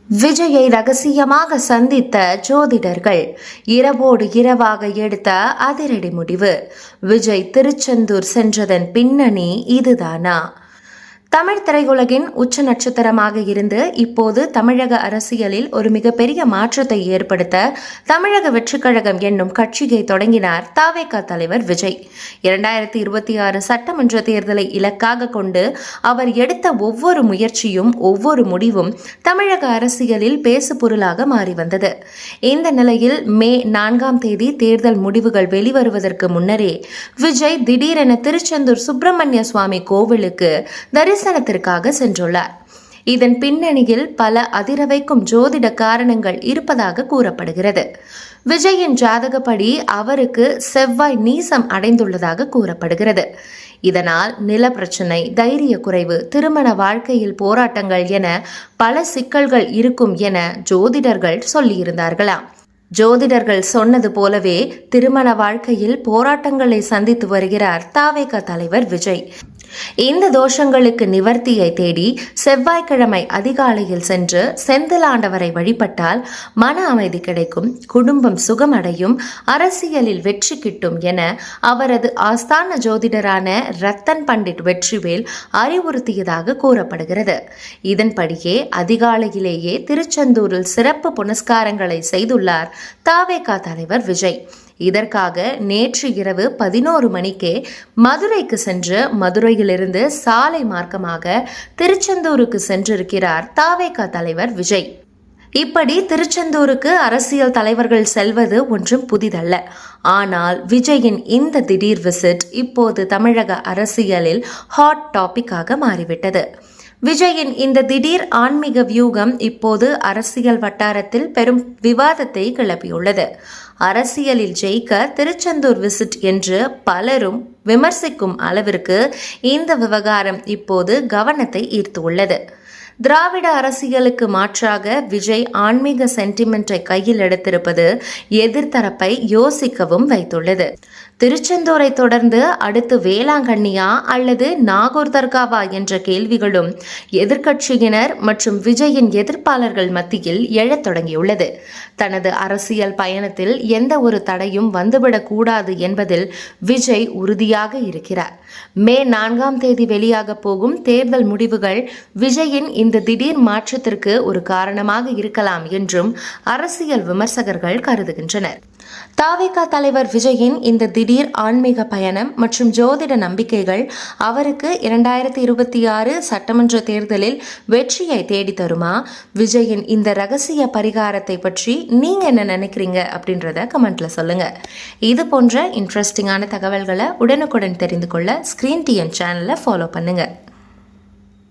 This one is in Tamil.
விஜயை ரகசியமாக சந்தித்த ஜோதிடர்கள், இரவோடு இரவாக எடுத்த அதிரடி முடிவு. விஜய் திருச்செந்தூர் சென்றதன் பின்னணி இதுதானா? தமிழ் திரையுலகின் உச்ச நட்சத்திரமாக இருந்து இப்போது தமிழக அரசியலில் ஒரு மிகப்பெரிய மாற்றத்தை ஏற்படுத்த தமிழக வெற்றிக் கழகம் என்னும் கட்சியை தொடங்கினார் தவேக தலைவர் விஜய். 2026 சட்டமன்ற தேர்தலை இலக்காக கொண்டு அவர் எடுத்த ஒவ்வொரு முயற்சியும் ஒவ்வொரு முடிவும் தமிழக அரசியலில் பேசுபொருளாக மாறி வந்தது. இந்த நிலையில் மே 4ஆம் தேதி தேர்தல் முடிவுகள் வெளிவருவதற்கு முன்னரே விஜய் திடீரென திருச்செந்தூர் சுப்பிரமணிய சுவாமி கோவிலுக்கு தரிசனத்திற்காக சென்றுள்ளார். இதன் பின்னணியில் பல அதிரவைக்கும் ஜோதிட காரணங்கள் இருப்பதாக கூறப்படுகிறது. விஜயின் ஜாதகப்படி அவருக்கு செவ்வாய் நீசம் அடைந்துள்ளதாக கூறப்படுகிறது. இதனால் நில பிரச்சனை, தைரிய குறைவு, திருமண வாழ்க்கையில் போராட்டங்கள் என பல சிக்கல்கள் இருக்கும் என ஜோதிடர்கள் சொல்லியிருந்தார்களாம். ஜோதிடர்கள் சொன்னது போலவே திருமண வாழ்க்கையில் போராட்டங்களை சந்தித்து வருகிறார் தவேக தலைவர் விஜய். இந்த தோஷங்களுக்கு நிவர்த்தியை தேடி செவ்வாய்க்கிழமை அதிகாலையில் சென்று செந்திலாண்டவரை வழிபட்டால் மன அமைதி கிடைக்கும், குடும்பம் சுகமடையும், அரசியலில் வெற்றி கிட்டும் என அவரது ஆஸ்தான ஜோதிடரான ரத்தன் பண்டிட் வெற்றிவேல் அறிவுறுத்தியதாக கூறப்படுகிறது. இதன்படியே அதிகாலையிலேயே திருச்செந்தூரில் சிறப்பு புனஸ்காரங்களை செய்துள்ளார் தவேக தலைவர் விஜய். இதற்காக நேற்று இரவு 11 மணிக்கே மதுரைக்கு சென்று மதுரையிலிருந்து சாலை மார்க்கமாக திருச்செந்தூருக்கு சென்றிருக்கிறார் தவேக தலைவர் விஜய். இப்படி திருச்செந்தூருக்கு அரசியல் தலைவர்கள் செல்வது ஒன்றும் புதிதல்ல. ஆனால் விஜயின் இந்த திடீர் விசிட் இப்போது தமிழக அரசியலில் ஹாட் டாபிக்காக மாறிவிட்டது. விஜயின் இந்த திடீர் ஆன்மீக வியூகம் இப்போது அரசியல் வட்டாரத்தில் பெரும் விவாதத்தை கிளப்பியுள்ளது. அரசியலில் ஜெயிக்க திருச்செந்தூர் விசிட் என்று பலரும் விமர்சிக்கும் அளவிற்கு இந்த விவகாரம் இப்போது கவனத்தை ஈர்த்துள்ளது. திராவிட அரசியலுக்கு மாற்றாக விஜய் ஆன்மீக சென்டிமெண்ட்டை கையில் எடுத்திருப்பது எதிர்த்தரப்பை யோசிக்கவும் வைத்துள்ளது. திருச்செந்தூரை தொடர்ந்து அடுத்து வேளாங்கண்ணியா அல்லது நாகூர் தர்காவா என்ற கேள்விகளும் எதிர்க்கட்சியினர் மற்றும் விஜயின் எதிர்ப்பாளர்கள் மத்தியில் எழத் தொடங்கியுள்ளது. தனது அரசியல் பயணத்தில் எந்த ஒரு தடையும் வந்துவிடக் கூடாது என்பதில் விஜய் உறுதியாக இருக்கிறார். மே 4ஆம் தேதி வெளியாக போகும் தேர்தல் முடிவுகள் விஜயின் இந்த திடீர் மாற்றத்திற்கு ஒரு காரணமாக இருக்கலாம் என்றும் அரசியல் விமர்சகர்கள் கருதுகின்றனர். தவேக தலைவர் விஜயின் இந்த திடீர் ஆன்மீக பயணம் மற்றும் ஜோதிட நம்பிக்கைகள் அவருக்கு 2026 சட்டமன்ற தேர்தலில் வெற்றியை தேடி தருமா? விஜயின் இந்த ரகசிய பரிகாரத்தை பற்றி நீங்க என்ன நினைக்கிறீங்க அப்படின்றத கமெண்ட்ல சொல்லுங்க. இது போன்ற இன்ட்ரெஸ்டிங்கான தகவல்களை உடனுக்குடன் தெரிந்து கொள்ள ஸ்கிரீன் டிஎன் சேனலை ஃபாலோ பண்ணுங்க.